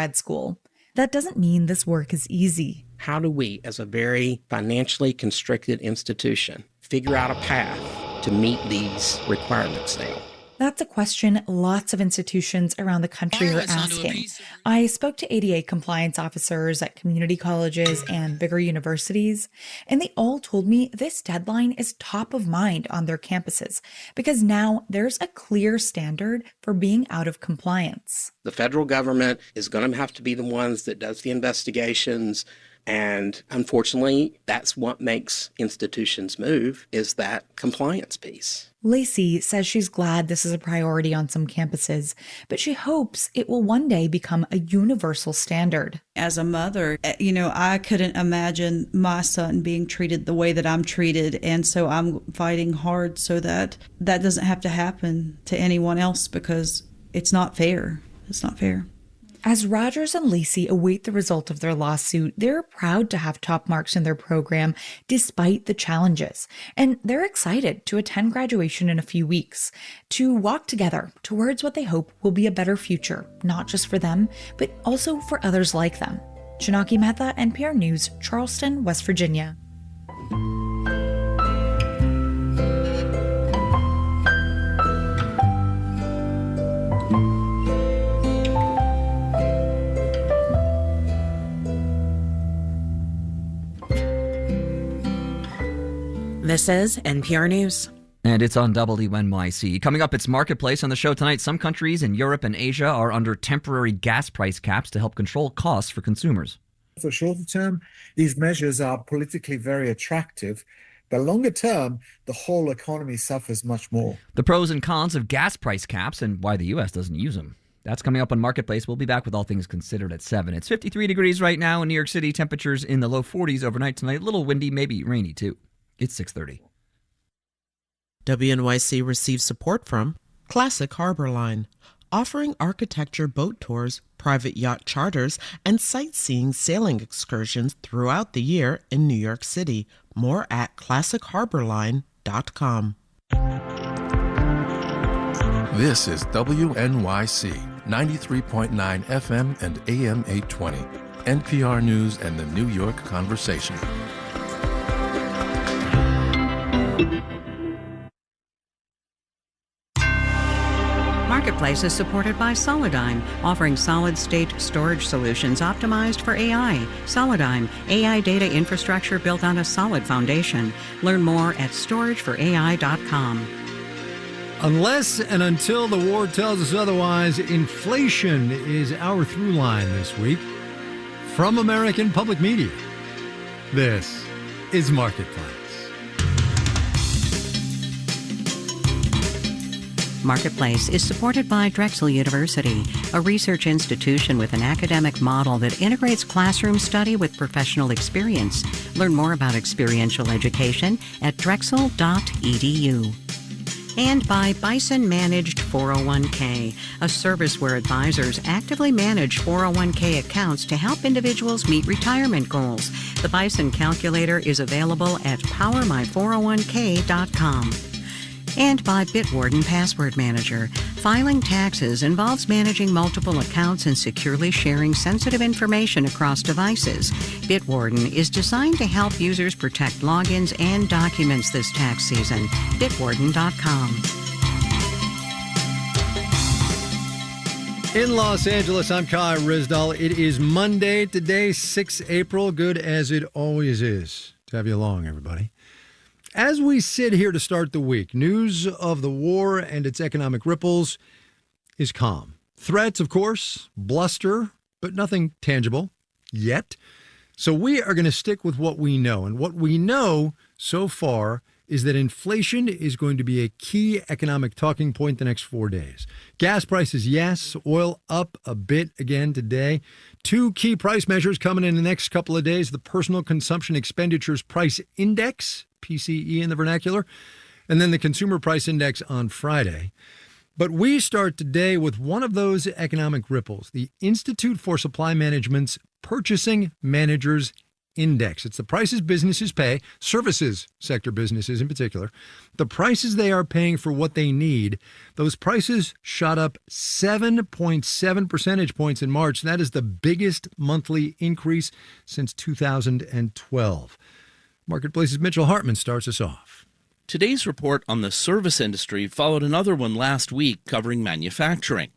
grad school. That doesn't mean this work is easy. How do we, as a very financially constricted institution, figure out a path to meet these requirements now? That's a question lots of institutions around the country are asking. I spoke to ADA compliance officers at community colleges and bigger universities, and they all told me this deadline is top of mind on their campuses because now there's a clear standard for being out of compliance. The federal government is going to have to be the ones that does the investigations. And unfortunately, that's what makes institutions move, is that compliance piece. Lacey says she's glad this is a priority on some campuses, but she hopes it will one day become a universal standard. As a mother, I couldn't imagine my son being treated the way that I'm treated. And so I'm fighting hard so that that doesn't have to happen to anyone else because it's not fair. It's not fair. As Rogers and Lacey await the result of their lawsuit, they're proud to have top marks in their program despite the challenges. And they're excited to attend graduation in a few weeks, to walk together towards what they hope will be a better future, not just for them, but also for others like them. Chinaki Mehta, NPR News, Charleston, West Virginia. This is NPR News. And it's on WNYC. Coming up, it's Marketplace on the show tonight. Some countries in Europe and Asia are under temporary gas price caps to help control costs for consumers. For shorter term, these measures are politically very attractive. But longer term, the whole economy suffers much more. The pros and cons of gas price caps and why the U.S. doesn't use them. That's coming up on Marketplace. We'll be back with all things considered at 7. It's 53 degrees right now in New York City. Temperatures in the low 40s overnight tonight. A little windy, maybe rainy too. It's 6:30. WNYC receives support from Classic Harbor Line, offering architecture boat tours, private yacht charters, and sightseeing sailing excursions throughout the year in New York City. More at classicharborline.com. This is WNYC 93.9 FM and AM 820, NPR News and the New York Conversation. Marketplace is supported by Solidigm, offering solid-state storage solutions optimized for AI. Solidigm, AI data infrastructure built on a solid foundation. Learn more at storageforai.com. Unless and until the war tells us otherwise, inflation is our through line this week. From American Public Media, this is Marketplace. Marketplace is supported by Drexel University, a research institution with an academic model that integrates classroom study with professional experience. Learn more about experiential education at drexel.edu. And by Bison Managed 401k, a service where advisors actively manage 401k accounts to help individuals meet retirement goals. The Bison calculator is available at powermy401k.com. And by Bitwarden Password Manager. Filing taxes involves managing multiple accounts and securely sharing sensitive information across devices. Bitwarden is designed to help users protect logins and documents this tax season. Bitwarden.com. In Los Angeles, I'm Kai Rizdal. It is Monday today, 6 April. Good as it always is to have you along, everybody. As we sit here to start the week, news of the war and its economic ripples is calm. Threats, of course, bluster, but nothing tangible yet. So we are going to stick with what we know. And what we know so far is that inflation is going to be a key economic talking point the next 4 days. Gas prices, yes. Oil up a bit again today. 2 key price measures coming in the next couple of days. The Personal Consumption Expenditures Price Index, PCE in the vernacular, and then the Consumer Price Index on Friday. But we start today with one of those economic ripples, the Institute for Supply Management's Purchasing Managers Index. It's the prices businesses pay, services sector businesses in particular, the prices they are paying for what they need. Those prices shot up 7.7 percentage points in March. That is the biggest monthly increase since 2012. Marketplace's Mitchell Hartman starts us off. Today's report on the service industry followed another one last week covering manufacturing.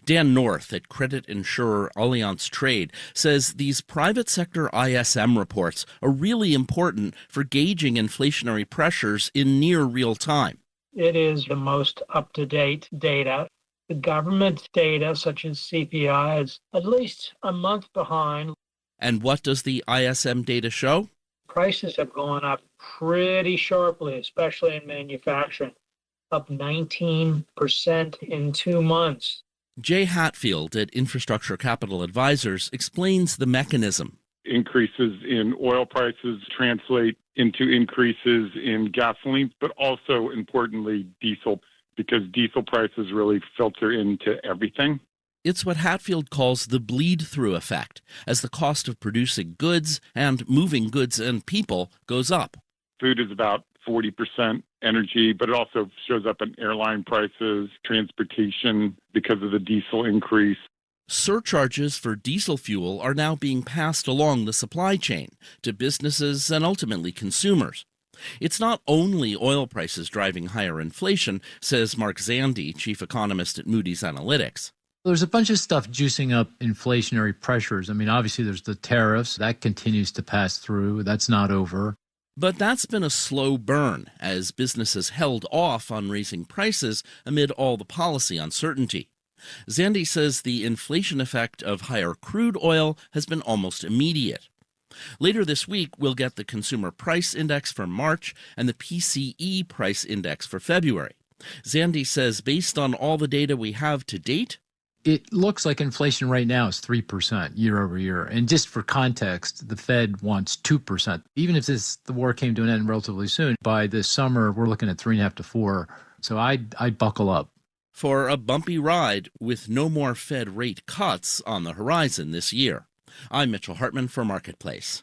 Dan North at credit insurer Allianz Trade says these private sector ISM reports are really important for gauging inflationary pressures in near real time. It is the most up-to-date data. The government data, such as CPI, is at least a month behind. And what does the ISM data show? Prices have gone up pretty sharply, especially in manufacturing, up 19% in 2 months. Jay Hatfield at Infrastructure Capital Advisors explains the mechanism. Increases in oil prices translate into increases in gasoline, but also, importantly, diesel, because diesel prices really filter into everything. It's what Hatfield calls the bleed-through effect, as the cost of producing goods and moving goods and people goes up. Food is about 40% energy, but it also shows up in airline prices, transportation because of the diesel increase. Surcharges for diesel fuel are now being passed along the supply chain to businesses and ultimately consumers. It's not only oil prices driving higher inflation, says Mark Zandi, chief economist at Moody's Analytics. There's a bunch of stuff juicing up inflationary pressures. I mean, obviously there's the tariffs. That continues to pass through. That's not over. But that's been a slow burn as businesses held off on raising prices amid all the policy uncertainty. Zandi says the inflation effect of higher crude oil has been almost immediate. Later this week, we'll get the Consumer Price Index for March and the PCE Price Index for February. Zandi says based on all the data we have to date, it looks like inflation right now is 3% year over year. And just for context, the Fed wants 2%. Even if the war came to an end relatively soon, by this summer, we're looking at 3.5 to 4. So I'd buckle up. For a bumpy ride with no more Fed rate cuts on the horizon this year. I'm Mitchell Hartman for Marketplace.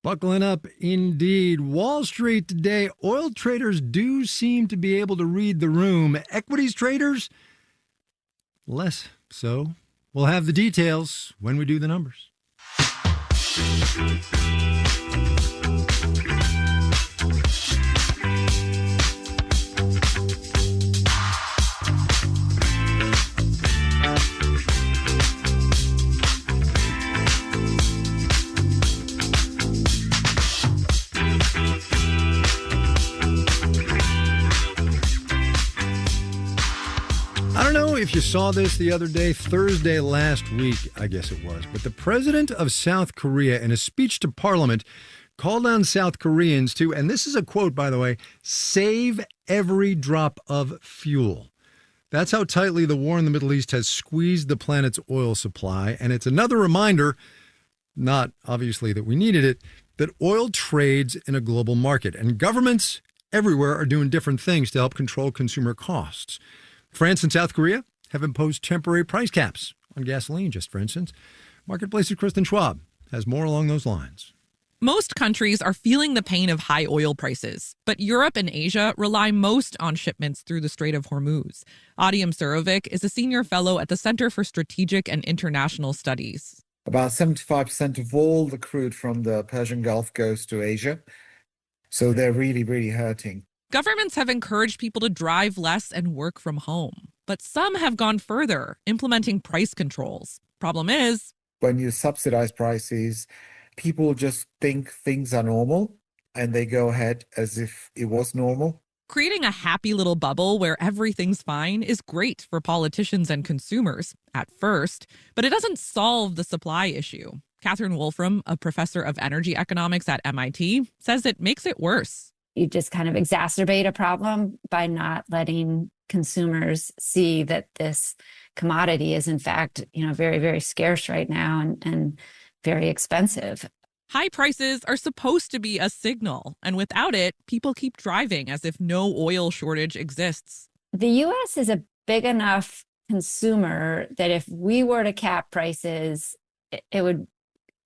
Buckling up indeed. Wall Street today, oil traders do seem to be able to read the room. Equities traders, less so. We'll have the details when we do the numbers. I don't know if you saw this the other day, Thursday last week, I guess it was, but the president of South Korea, in a speech to parliament, called on South Koreans to, and this is a quote, by the way, save every drop of fuel. That's how tightly the war in the Middle East has squeezed the planet's oil supply. And it's another reminder, not obviously that we needed it, that oil trades in a global market, and governments everywhere are doing different things to help control consumer costs. France and South Korea have imposed temporary price caps on gasoline, just for instance. Marketplace's Kristen Schwab has more along those lines. Most countries are feeling the pain of high oil prices, but Europe and Asia rely most on shipments through the Strait of Hormuz. Adiyam Surovic is a senior fellow at the Center for Strategic and International Studies. About 75% of all the crude from the Persian Gulf goes to Asia. So they're really, really hurting. Governments have encouraged people to drive less and work from home, but some have gone further, implementing price controls. Problem is, when you subsidize prices, people just think things are normal and they go ahead as if it was normal. Creating a happy little bubble where everything's fine is great for politicians and consumers at first, but it doesn't solve the supply issue. Catherine Wolfram, a professor of energy economics at MIT, says it makes it worse. You just kind of exacerbate a problem by not letting consumers see that this commodity is in fact, very, very scarce right now and very expensive. High prices are supposed to be a signal, and without it, people keep driving as if no oil shortage exists. The U.S. is a big enough consumer that if we were to cap prices, it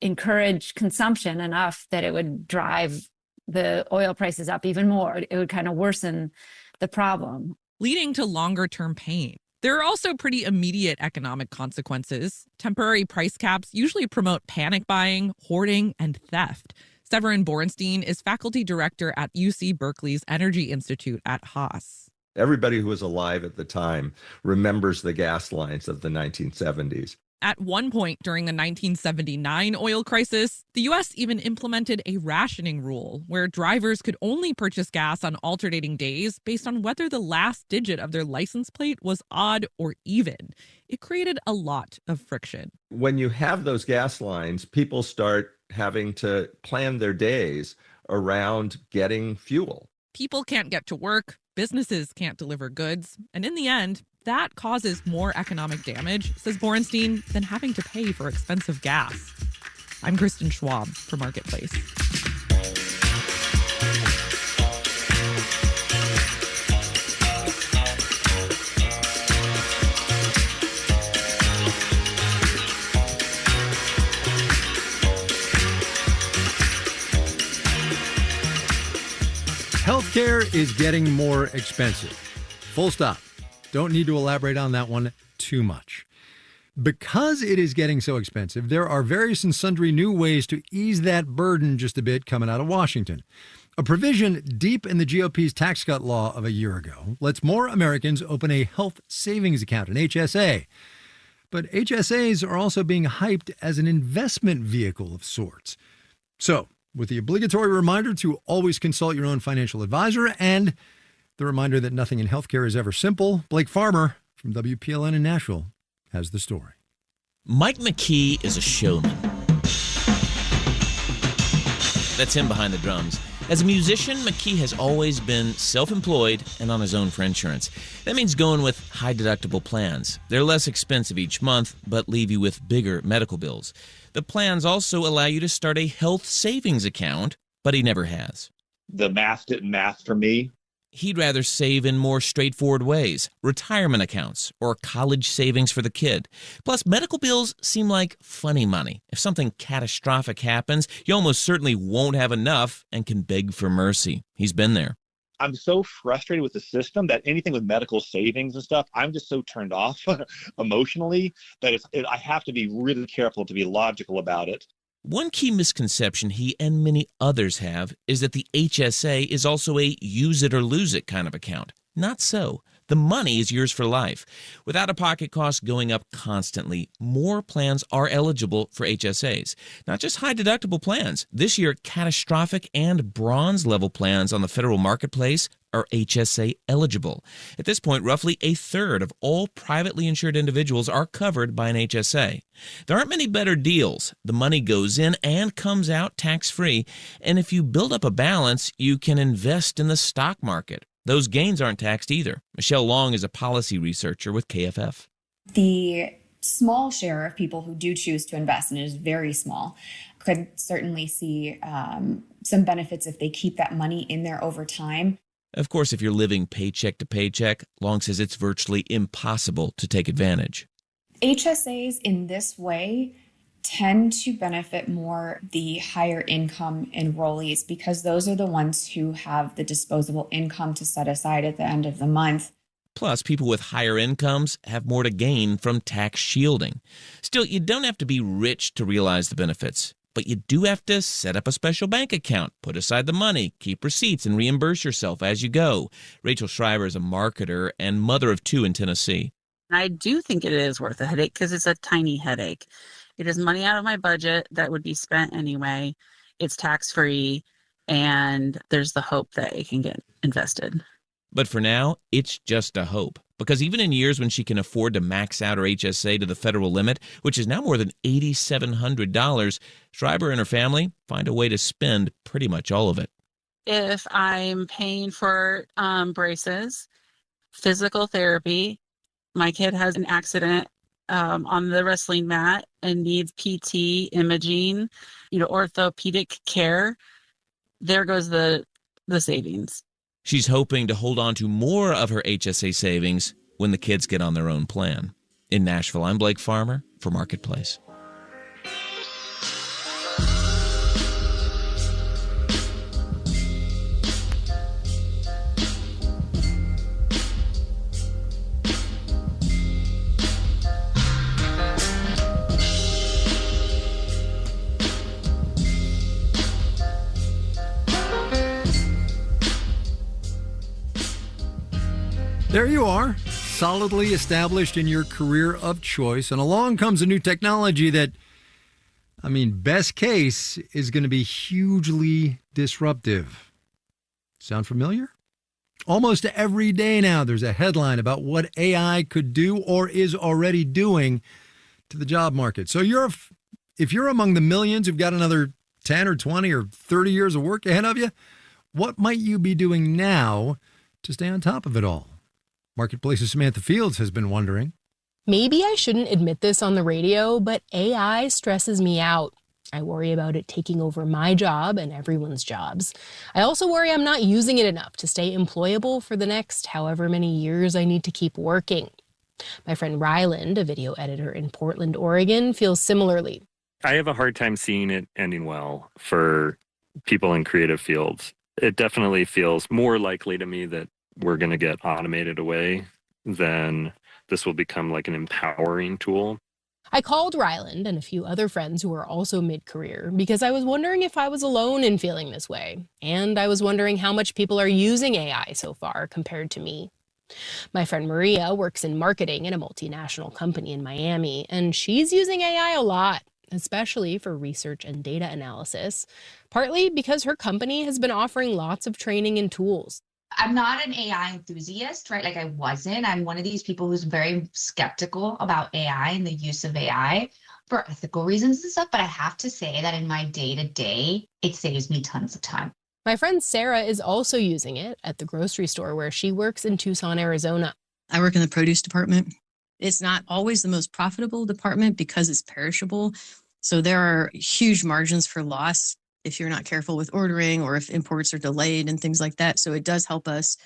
encourage consumption enough that it would drive the oil prices up even more. It would kind of worsen the problem, leading to longer term pain. There are also pretty immediate economic consequences. Temporary price caps usually promote panic buying, hoarding, and theft. Severin Borenstein is faculty director at UC Berkeley's Energy Institute at Haas. Everybody who was alive at the time remembers the gas lines of the 1970s. At one point during the 1979 oil crisis, the U.S. even implemented a rationing rule where drivers could only purchase gas on alternating days based on whether the last digit of their license plate was odd or even. It created a lot of friction. When you have those gas lines, people start having to plan their days around getting fuel. People can't get to work, businesses can't deliver goods, and in the end, that causes more economic damage, says Borenstein, than having to pay for expensive gas. I'm Kristen Schwab for Marketplace. Healthcare is getting more expensive. Full stop. Don't need to elaborate on that one too much. Because it is getting so expensive, there are various and sundry new ways to ease that burden just a bit coming out of Washington. A provision deep in the GOP's tax cut law of a year ago lets more Americans open a health savings account, an HSA. But HSAs are also being hyped as an investment vehicle of sorts. So, with the obligatory reminder to always consult your own financial advisor and the reminder that nothing in healthcare is ever simple, Blake Farmer from WPLN in Nashville has the story. Mike McKee is a showman. That's him behind the drums. As a musician, McKee has always been self-employed and on his own for insurance. That means going with high-deductible plans. They're less expensive each month, but leave you with bigger medical bills. The plans also allow you to start a health savings account, but he never has. The math didn't math for me. He'd rather save in more straightforward ways, retirement accounts, or college savings for the kid. Plus, medical bills seem like funny money. If something catastrophic happens, you almost certainly won't have enough and can beg for mercy. He's been there. I'm so frustrated with the system that anything with medical savings and stuff, I'm just so turned off emotionally that I have to be really careful to be logical about it. One key misconception he and many others have is that the HSA is also a use it or lose it kind of account. Not so. The money is yours for life. With out-of-pocket costs going up constantly, more plans are eligible for HSAs. Not just high-deductible plans. This year, catastrophic and bronze-level plans on the federal marketplace are HSA eligible. At this point, roughly a third of all privately insured individuals are covered by an HSA. There aren't many better deals. The money goes in and comes out tax-free, and if you build up a balance, you can invest in the stock market. Those gains aren't taxed either. Michelle Long is a policy researcher with KFF. The small share of people who do choose to invest, and it is very small, could certainly see some benefits if they keep that money in there over time. Of course, if you're living paycheck to paycheck, Long says it's virtually impossible to take advantage. HSAs in this way tend to benefit more the higher income enrollees because those are the ones who have the disposable income to set aside at the end of the month. Plus, people with higher incomes have more to gain from tax shielding. Still, you don't have to be rich to realize the benefits, but you do have to set up a special bank account, put aside the money, keep receipts, and reimburse yourself as you go. Rachel Schreiber is a marketer and mother of two in Tennessee. I do think it is worth a headache because it's a tiny headache. It is money out of my budget that would be spent anyway. It's tax-free, and there's the hope that it can get invested. But for now, it's just a hope. Because even in years when she can afford to max out her HSA to the federal limit, which is now more than $8,700, Schreiber and her family find a way to spend pretty much all of it. If I'm paying for braces, physical therapy, my kid has an accident on the wrestling mat and needs PT, imaging, orthopedic care, there goes the savings. She's hoping to hold on to more of her HSA savings when the kids get on their own plan. In Nashville, I'm Blake Farmer for Marketplace. There you are, solidly established in your career of choice, and along comes a new technology that, best case, is going to be hugely disruptive. Sound familiar? Almost every day now, there's a headline about what AI could do or is already doing to the job market. So if you're among the millions who've got another 10 or 20 or 30 years of work ahead of you, what might you be doing now to stay on top of it all? Marketplace's Samantha Fields has been wondering. Maybe I shouldn't admit this on the radio, but AI stresses me out. I worry about it taking over my job and everyone's jobs. I also worry I'm not using it enough to stay employable for the next however many years I need to keep working. My friend Ryland, a video editor in Portland, Oregon, feels similarly. I have a hard time seeing it ending well for people in creative fields. It definitely feels more likely to me that we're going to get automated away than this will become like an empowering tool. I called Ryland and a few other friends who are also mid-career because I was wondering if I was alone in feeling this way. And I was wondering how much people are using AI so far compared to me. My friend Maria works in marketing at a multinational company in Miami, and she's using AI a lot, especially for research and data analysis, partly because her company has been offering lots of training and tools. I'm not an AI enthusiast, right? Like I wasn't. I'm one of these people who's very skeptical about AI and the use of AI for ethical reasons and stuff. But I have to say that in my day-to-day, it saves me tons of time. My friend Sarah is also using it at the grocery store where she works in Tucson, Arizona. I work in the produce department. It's not always the most profitable department because it's perishable. So there are huge margins for loss if you're not careful with ordering or if imports are delayed and things like that. So it does help us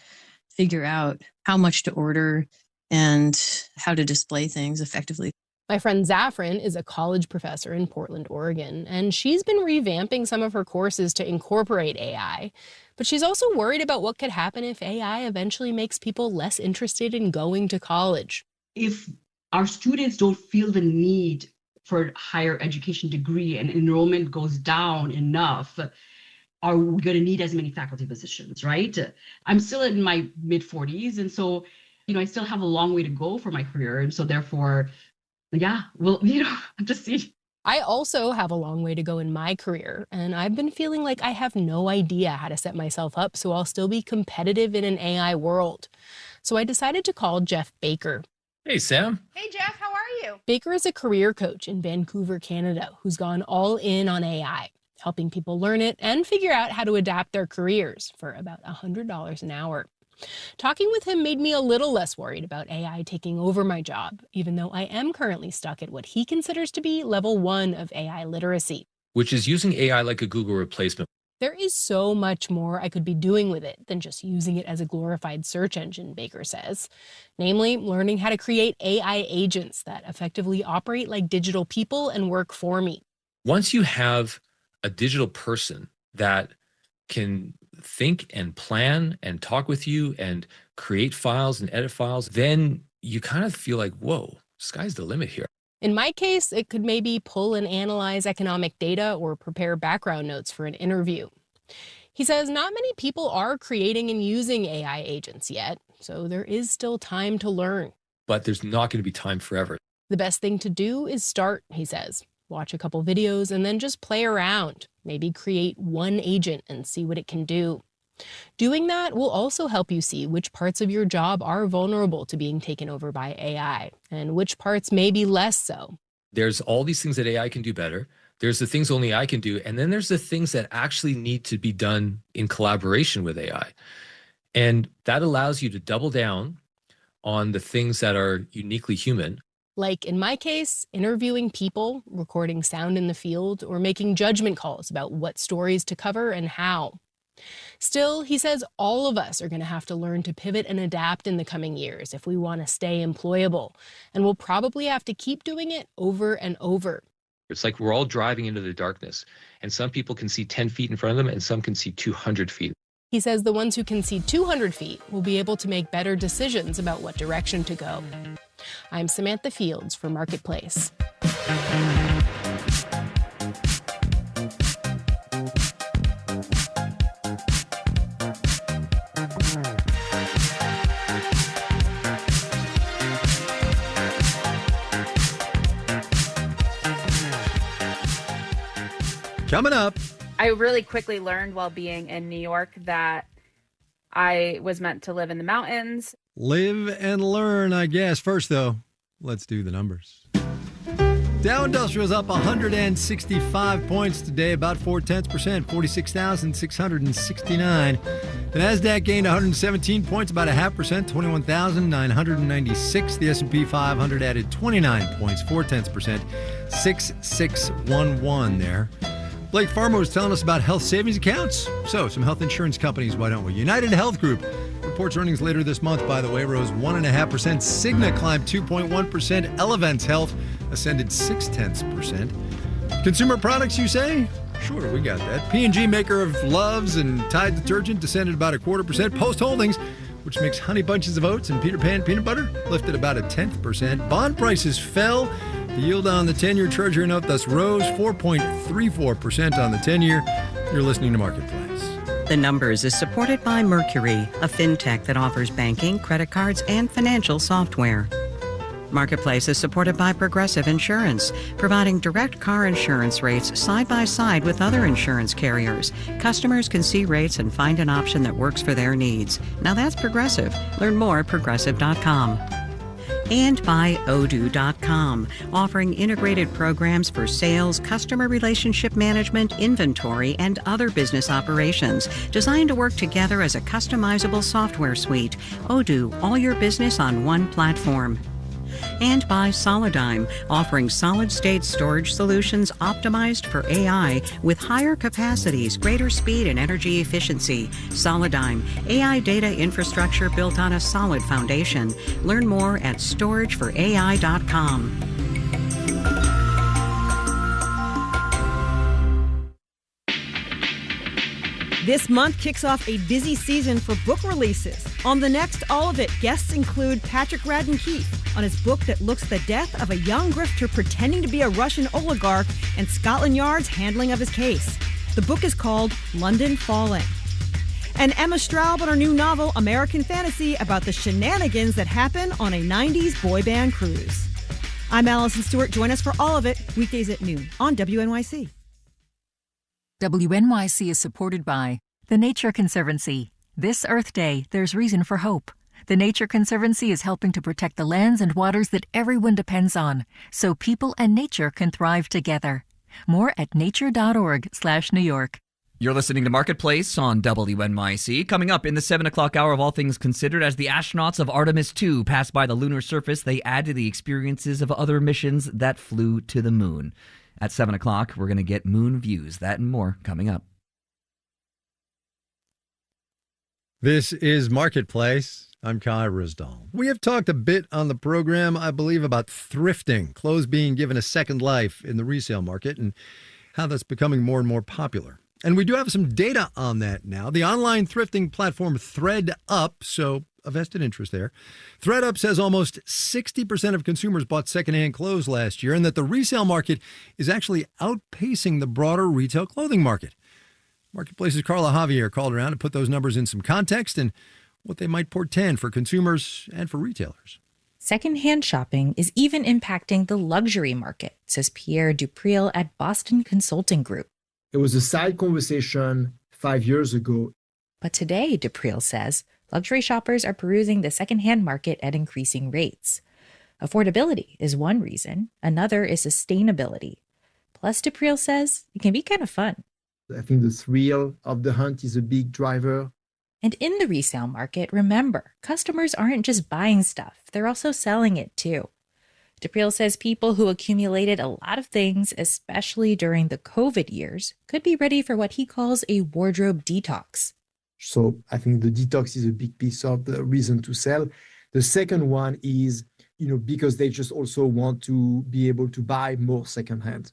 figure out how much to order and how to display things effectively. My friend Zafran is a college professor in Portland, Oregon, and she's been revamping some of her courses to incorporate AI. But she's also worried about what could happen if AI eventually makes people less interested in going to college. If our students don't feel the need for a higher education degree and enrollment goes down enough, are we going to need as many faculty positions, right? I'm still in my mid-40s, and so, I still have a long way to go for my career. And so therefore, just see. I also have a long way to go in my career, and I've been feeling like I have no idea how to set myself up so I'll still be competitive in an AI world. So I decided to call Jeff Baker. Hey, Sam. Hey, Jeff, how are you? Baker is a career coach in Vancouver, Canada, who's gone all in on AI, helping people learn it and figure out how to adapt their careers for about $100 an hour. Talking with him made me a little less worried about AI taking over my job, even though I am currently stuck at what he considers to be level 1 of AI literacy. Which is using AI like a Google replacement. There is so much more I could be doing with it than just using it as a glorified search engine, Baker says. Namely, learning how to create AI agents that effectively operate like digital people and work for me. Once you have a digital person that can think and plan and talk with you and create files and edit files, then you kind of feel like, whoa, sky's the limit here. In my case, it could maybe pull and analyze economic data or prepare background notes for an interview. He says not many people are creating and using AI agents yet, so there is still time to learn. But there's not going to be time forever. The best thing to do is start, he says. Watch a couple videos and then just play around. Maybe create one agent and see what it can do. Doing that will also help you see which parts of your job are vulnerable to being taken over by AI and which parts may be less so. There's all these things that AI can do better. There's the things only I can do. And then there's the things that actually need to be done in collaboration with AI. And that allows you to double down on the things that are uniquely human. Like in my case, interviewing people, recording sound in the field, or making judgment calls about what stories to cover and how. Still, he says all of us are going to have to learn to pivot and adapt in the coming years if we want to stay employable. And we'll probably have to keep doing it over and over. It's like we're all driving into the darkness, and some people can see 10 feet in front of them and some can see 200 feet. He says the ones who can see 200 feet will be able to make better decisions about what direction to go. I'm Samantha Fields for Marketplace. Coming up. I really quickly learned while being in New York that I was meant to live in the mountains. Live and learn, I guess. First, though, let's do the numbers. Dow Industrial's up 165 points today, about 0.4%, 46,669. The Nasdaq gained 117 points, about 0.5%, 21,996. The S&P 500 added 29 points, 0.4%, 6611 there. Blake Farmer was telling us about health savings accounts. So, some health insurance companies, why don't we? United Health Group reports earnings later this month, by the way, rose 1.5%. Cigna climbed 2.1%. Elevance Health ascended 0.6%. Consumer products, you say? Sure, we got that. P&G, maker of Love's and Tide detergent, descended about 0.25%. Post Holdings, which makes Honey Bunches of Oats and Peter Pan peanut butter, lifted about 0.1%. Bond prices fell. The yield on the 10-year Treasury note thus rose 4.34% on the 10-year. You're listening to Marketplace. The Numbers is supported by Mercury, a fintech that offers banking, credit cards, and financial software. Marketplace is supported by Progressive Insurance, providing direct car insurance rates side by side with other insurance carriers. Customers can see rates and find an option that works for their needs. Now that's Progressive. Learn more at progressive.com. And by Odoo.com, offering integrated programs for sales, customer relationship management, inventory, and other business operations, designed to work together as a customizable software suite. Odoo, all your business on one platform. And by Solidigm, offering solid-state storage solutions optimized for AI with higher capacities, greater speed, and energy efficiency. Solidigm, AI data infrastructure built on a solid foundation. Learn more at storageforai.com. This month kicks off a busy season for book releases. On the next All of It, guests include Patrick Radden Keefe on his book that looks at the death of a young grifter pretending to be a Russian oligarch and Scotland Yard's handling of his case. The book is called London Falling. And Emma Straub on her new novel, American Fantasy, about the shenanigans that happen on a 90s boy band cruise. I'm Allison Stewart. Join us for All of It, weekdays at noon on WNYC. WNYC is supported by the Nature Conservancy. This Earth Day, there's reason for hope. The Nature Conservancy is helping to protect the lands and waters that everyone depends on, so people and nature can thrive together. More at nature.org/New York. You're listening to Marketplace on WNYC. Coming up in the 7 o'clock hour of All Things Considered, as the astronauts of Artemis II pass by the lunar surface, they add to the experiences of other missions that flew to the moon. At 7 o'clock, we're going to get moon views. That and more coming up. This is Marketplace. I'm Kai Ryssdal. We have talked a bit on the program, I believe, about thrifting, clothes being given a second life in the resale market, and how that's becoming more and more popular. And we do have some data on that now. The online thrifting platform ThredUp, so a vested interest there. ThredUp says almost 60% of consumers bought secondhand clothes last year, and that the resale market is actually outpacing the broader retail clothing market. Marketplace's Carla Javier called around to put those numbers in some context and what they might portend for consumers and for retailers. Secondhand shopping is even impacting the luxury market, says Pierre Dupriel at Boston Consulting Group. It was a side conversation 5 years ago. But today, Dupriel says, luxury shoppers are perusing the secondhand market at increasing rates. Affordability is one reason. Another is sustainability. Plus, Dupriel says, it can be kind of fun. I think the thrill of the hunt is a big driver. And in the resale market, remember, customers aren't just buying stuff, they're also selling it too. Dupriel says people who accumulated a lot of things, especially during the COVID years, could be ready for what he calls a wardrobe detox. So I think the detox is a big piece of the reason to sell. The second one is, because they just also want to be able to buy more secondhand.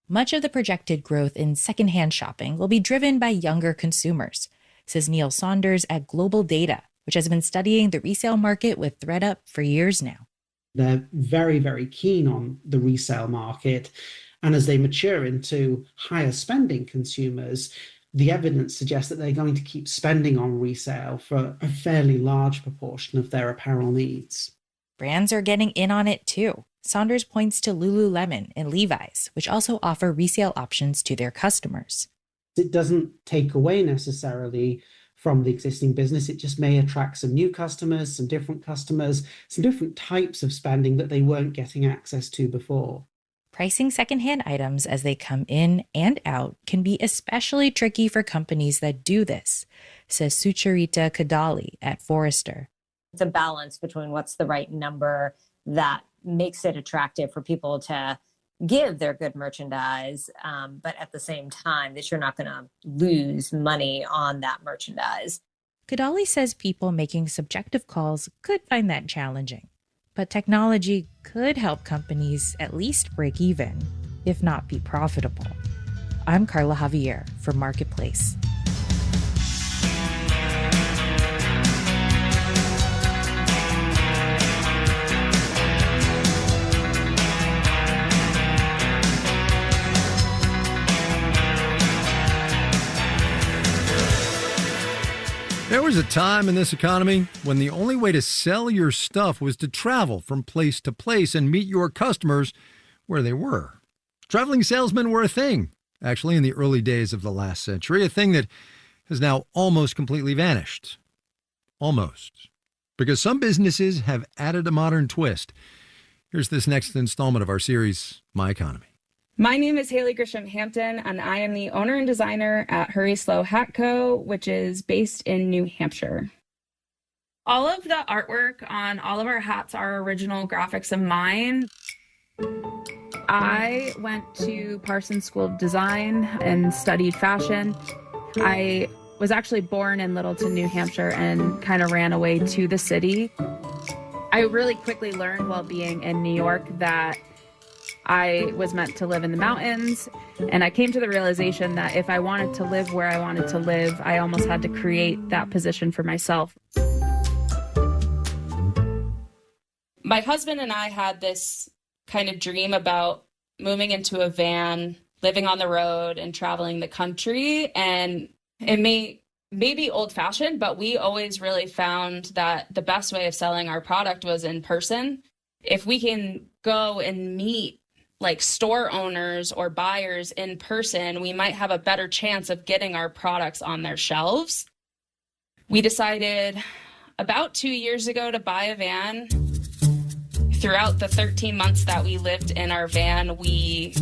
Much of the projected growth in secondhand shopping will be driven by younger consumers, says Neil Saunders at Global Data, which has been studying the resale market with ThredUp for years now. They're very, very keen on the resale market. And as they mature into higher spending consumers, the evidence suggests that they're going to keep spending on resale for a fairly large proportion of their apparel needs. Brands are getting in on it too. Saunders points to Lululemon and Levi's, which also offer resale options to their customers. It doesn't take away necessarily from the existing business. It just may attract some new customers, some different types of spending that they weren't getting access to before. Pricing secondhand items as they come in and out can be especially tricky for companies that do this, says Sucharita Kadali at Forrester. It's a balance between what's the right number that makes it attractive for people to give their good merchandise, but at the same time that you're not going to lose money on that merchandise. Kadali says people making subjective calls could find that challenging, but technology could help companies at least break even, if not be profitable. I'm Carla Javier for Marketplace. There was a time in this economy when the only way to sell your stuff was to travel from place to place and meet your customers where they were. Traveling salesmen were a thing, actually, in the early days of the last century, a thing that has now almost completely vanished. Almost. Because some businesses have added a modern twist. Here's this next installment of our series, My Economy. My name is Haley Grisham Hampton, and I am the owner and designer at Hurry Slow Hat Co., which is based in New Hampshire. All of the artwork on all of our hats are original graphics of mine. I went to Parsons School of Design and studied fashion. I was actually born in Littleton, New Hampshire, and kind of ran away to the city. I really quickly learned while being in New York that I was meant to live in the mountains, and I came to the realization that if I wanted to live where I wanted to live, I almost had to create that position for myself. My husband and I had this kind of dream about moving into a van, living on the road, and traveling the country, and it may be old-fashioned, but we always really found that the best way of selling our product was in person. If we can go and meet like store owners or buyers in person, we might have a better chance of getting our products on their shelves. We decided about 2 years ago to buy a van. Throughout the 13 months that we lived in our van, we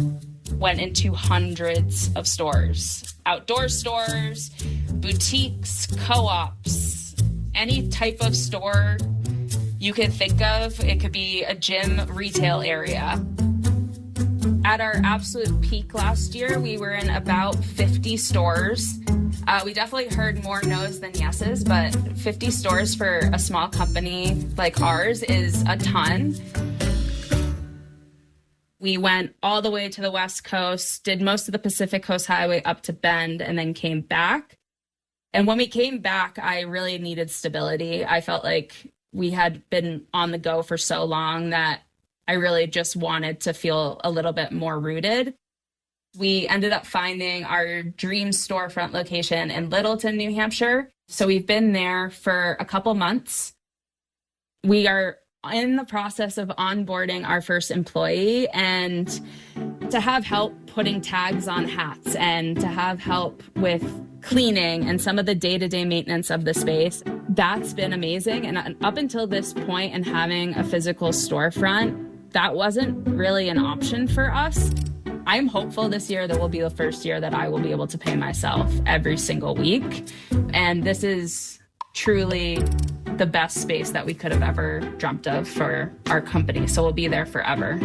went into hundreds of stores, outdoor stores, boutiques, co-ops, any type of store you could think of. It could be a gym retail area. At our absolute peak last year, we were in about 50 stores. We definitely heard more no's than yeses, but 50 stores for a small company like ours is a ton. We went all the way to the West Coast, did most of the Pacific Coast Highway up to Bend, and then came back. And when we came back, I really needed stability. I felt like we had been on the go for so long that I really just wanted to feel a little bit more rooted. We ended up finding our dream storefront location in Littleton, New Hampshire. So we've been there for a couple months. We are in the process of onboarding our first employee, and to have help putting tags on hats and to have help with cleaning and some of the day-to-day maintenance of the space, that's been amazing. And up until this point, and having a physical storefront, that wasn't really an option for us. I'm hopeful this year that will be the first year that I will be able to pay myself every single week. And this is truly the best space that we could have ever dreamt of for our company. So we'll be there forever.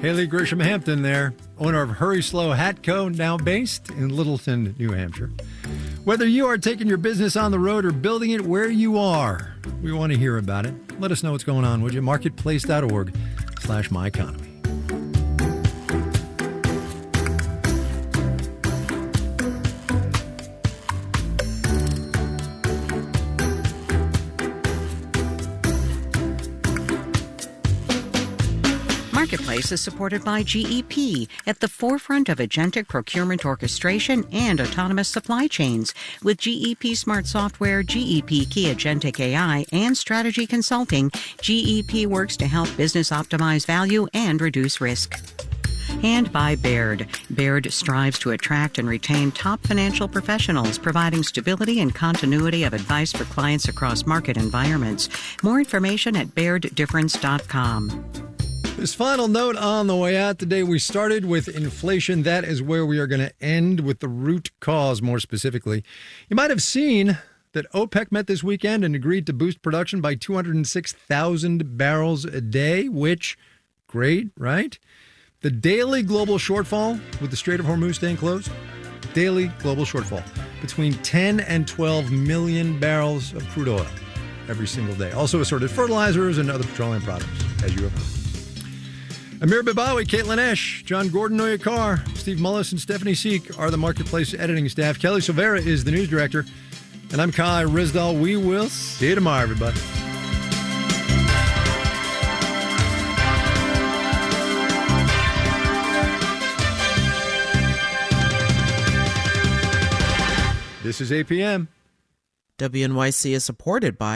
Haley Grisham Hampton there, owner of Hurry Slow Hat Co., now based in Littleton, New Hampshire. Whether you are taking your business on the road or building it where you are, we want to hear about it. Let us know what's going on, would you? Marketplace.org/myeconomy. Marketplace is supported by GEP, at the forefront of agentic procurement orchestration and autonomous supply chains. With GEP Smart Software, GEP Key Agentic AI, and Strategy Consulting, GEP works to help business optimize value and reduce risk. And by Baird. Baird strives to attract and retain top financial professionals, providing stability and continuity of advice for clients across market environments. More information at BairdDifference.com. This final note on the way out today, we started with inflation. That is where we are going to end with the root cause, more specifically. You might have seen that OPEC met this weekend and agreed to boost production by 206,000 barrels a day, which, great, right? The daily global shortfall, with the Strait of Hormuz staying closed, daily global shortfall, between 10 and 12 million barrels of crude oil every single day. Also assorted fertilizers and other petroleum products, as you have heard. Amir Bibawi, Caitlin Esch, John Gordon, Noya Carr, Steve Mullis, and Stephanie Seek are the Marketplace editing staff. Kelly Silvera is the news director. And I'm Kai Rizdal. We will see you tomorrow, everybody. This is APM. WNYC is supported by